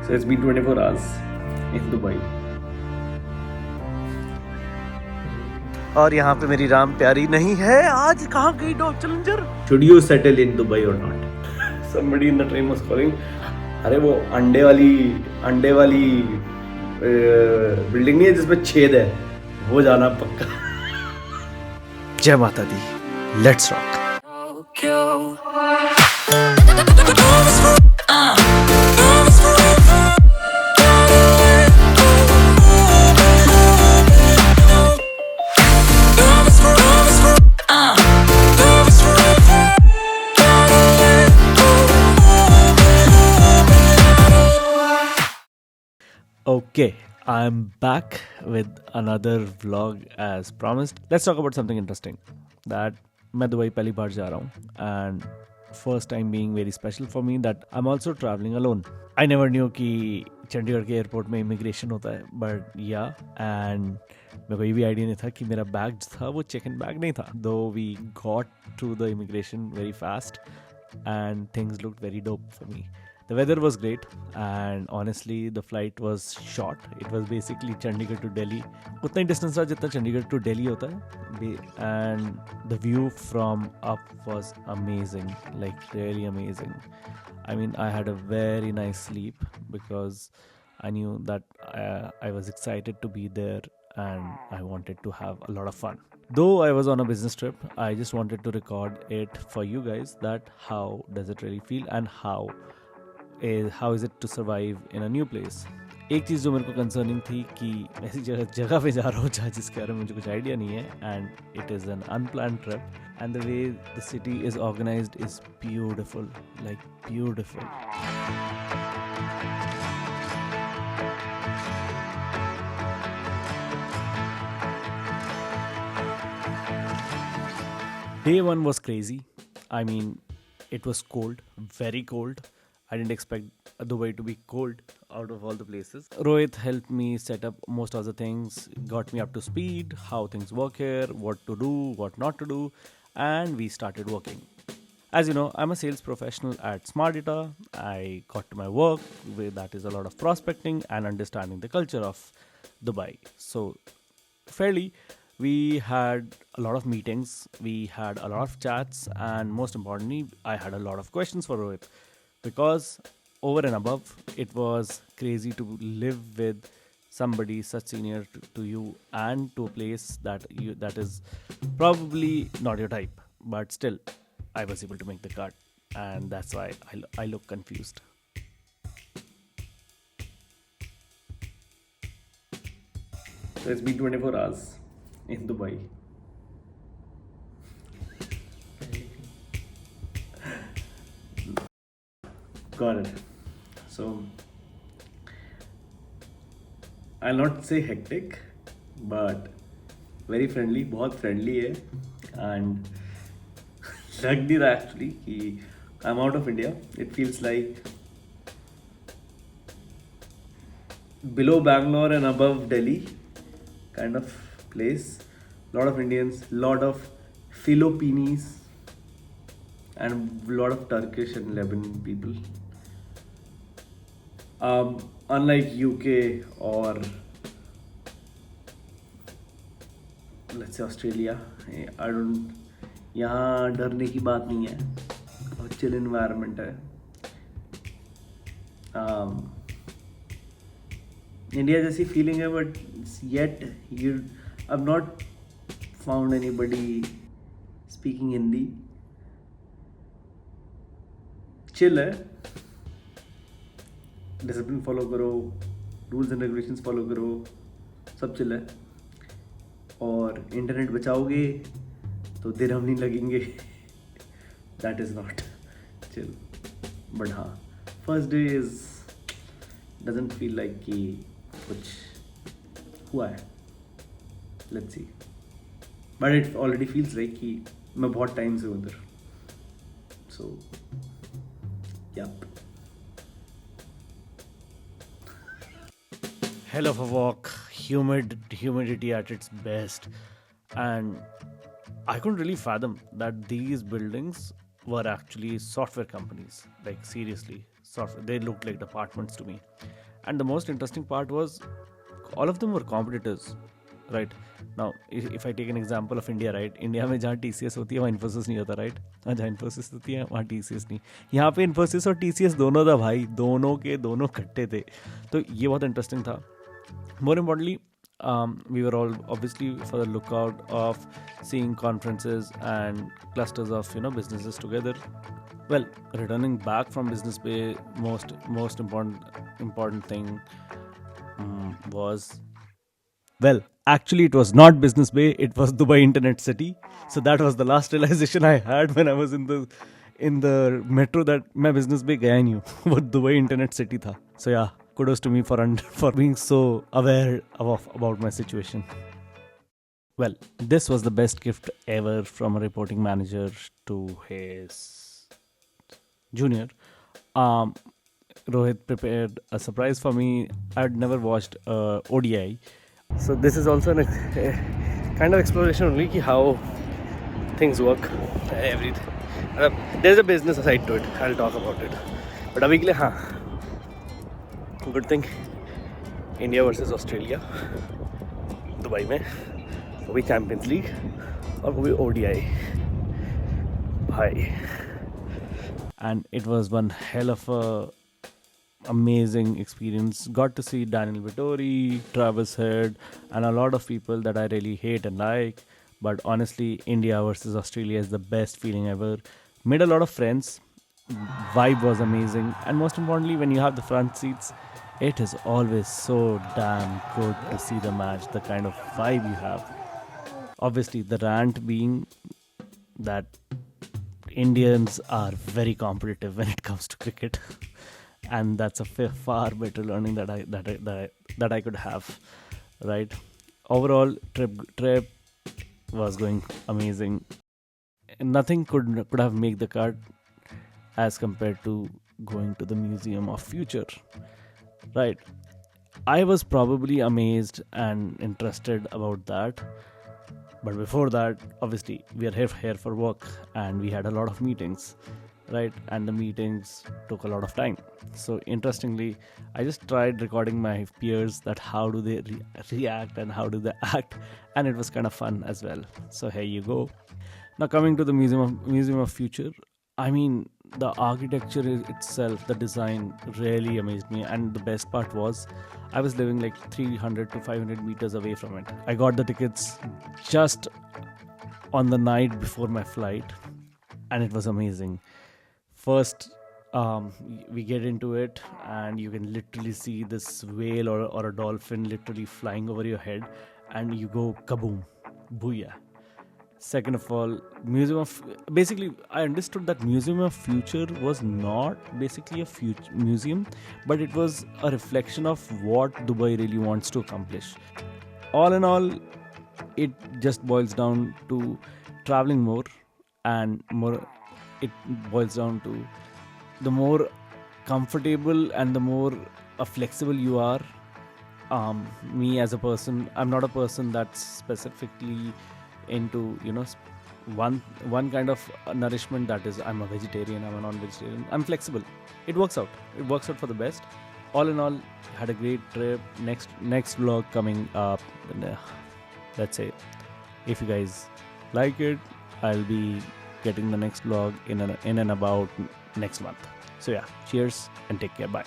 So it's been 24 hours in Dubai. और यहाँ पे मेरी राम प्यारी नहीं है. आज कहाँ गई dog challenger? Should you settle in Dubai or not? Somebody in the train was calling. अरे वो अंडे वाली बिल्डिंग नहीं है जिसमें छेद है, वो जाना पक्का. जय माता दी. Let's rock. Okay, I'm back with another vlog as promised. Let's talk about something interesting. That मैं दुबई पहली बार जा रहा हूँ and first time being very special for me that I'm also traveling alone. I never knew कि चंडीगढ़ के airport में immigration होता है, but yeah, and मेरे को ये भी आइडिया नहीं था कि मेरा बैग था वो चेक इन बैग नहीं था. Though we got through the immigration very fast and things looked very dope for me. The weather was great and honestly the flight was short. It was basically Chandigarh to Delhi. उतना ही distance था जितना Chandigarh to Delhi होता है. And the view from up was amazing, like really amazing. I mean, I had a very nice sleep because I knew that I was excited to be there and I wanted to have a lot of fun. Though I was on a business trip, I just wanted to record it for you guys that how does it really feel and how is it to survive in a new place. एक चीज़ जो मेरे को concerning थी कि ऐसी जगह पे जा रहा हूँ जहाँ जिसके बारे में मुझे कुछ आइडिया नहीं है and it is an unplanned trip and the way the city is organised is beautiful, like beautiful. Day one was crazy. I mean, it was cold, very cold. I didn't expect Dubai to be cold out of all the places. Rohit helped me set up most of the things, got me up to speed, how things work here, what to do, what not to do, and we started working. As you know, I'm a sales professional at Smart Data. I got to my work, where that is a lot of prospecting and understanding the culture of Dubai. So, fairly, we had a lot of meetings, we had a lot of chats, and most importantly, I had a lot of questions for Rohit. Because over and above, it was crazy to live with somebody such senior to you and to a place that is probably not your type. But still, I was able to make the cut, and that's why I look confused. So it's been 24 hours in Dubai. Got it. So I'll not say hectic, but very friendly. बहुत friendly है, and लग नहीं रहा actually कि I'm out of India. It feels like below Bangalore and above Delhi kind of place. Lot of Indians, lot of Filipinos, and lot of Turkish and Lebanese people. Unlike UK or let's say Australia, I don't, यहाँ डरने की बात नहीं है, बहुत chill environment है. India जैसी feeling है, but yet you I not found anybody speaking Hindi. Chill है, डिसिप्लिन फॉलो करो, रूल्स एंड रेगुलेशंस फॉलो करो, सब चिल है. और इंटरनेट बचाओगे तो दिरहम नहीं लगेंगे. That is not chill. But हाँ, first day is doesn't feel like कि कुछ हुआ है. Let's see. But it already feels like कि मैं बहुत टाइम से उधर. सो yep. Hell of a walk, humidity at its best, and I couldn't really fathom that these buildings were actually software companies. Like seriously, software. They looked like apartments to me. And the most interesting part was all of them were competitors, right? Now, if I take an example of India, right? India में जहाँ TCS होती है वहाँ Infosys नहीं होता, right? जहाँ Infosys होती है वहाँ TCS नहीं. यहाँ पे Infosys और TCS दोनों था भाई, दोनों के दोनों इकट्ठे थे. तो ये बहुत इंटरेस्टिंग था. More importantly, we were all obviously for the lookout of seeing conferences and clusters of businesses together. Well, returning back from Business Bay, most important thing was, well, actually it was not Business Bay, it was Dubai Internet City. So that was the last realization I had when I was in the metro, that मैं Business Bay गया नहीं हूँ, वो Dubai Internet City था. So yeah, kudos to me for being so aware about my situation. Well, this was the best gift ever from a reporting manager to his junior. Rohit prepared a surprise for me. I had never watched ODI. So this is also a kind of exploration only ki how things work. Everything. There's a business side to it. I'll talk about it. But abhi ke liye, हाँ. Good thing. India versus Australia. Dubai में. वो भी champions league और वो भी ODI. भाई. And it was one hell of a amazing experience. Got to see Daniel Vittori, Travis Head, and a lot of people that I really hate and like. But honestly, India versus Australia is the best feeling ever. Made a lot of friends. Vibe was amazing. And most importantly, when you have the front seats, it is always so damn good to see the match, the kind of vibe you have. Obviously, the rant being that Indians are very competitive when it comes to cricket. And that's a far better learning that I could have, right? Overall, trip was going amazing. Nothing could have made the cut as compared to going to the Museum of Future, right? I was probably amazed and interested about that. But before that, obviously, we are here for work and we had a lot of meetings, right? And the meetings took a lot of time. So interestingly, I just tried recording my peers, that how do they react and how do they act, and it was kind of fun as well. So here you go. Now coming to the Museum of Future, I mean, the architecture itself, the design really amazed me, and the best part was I was living like 300 to 500 meters away from it. I got the tickets just on the night before my flight, and it was amazing. First, we get into it, and you can literally see this whale or a dolphin literally flying over your head, and you go kaboom, booyah. Second of all, basically, I understood that Museum of Future was not basically a museum, but it was a reflection of what Dubai really wants to accomplish. All in all, it just boils down to traveling more and more. It boils down to the more comfortable and the more flexible you are. Me as a person, I'm not a person that's specifically into one kind of nourishment. That is, I'm a vegetarian, I'm a non-vegetarian, I'm flexible. It works out for the best. All in all, had a great trip. Next vlog coming up, let's say, if you guys like it, I'll be getting the next vlog in and about next month. So yeah, cheers and take care, bye.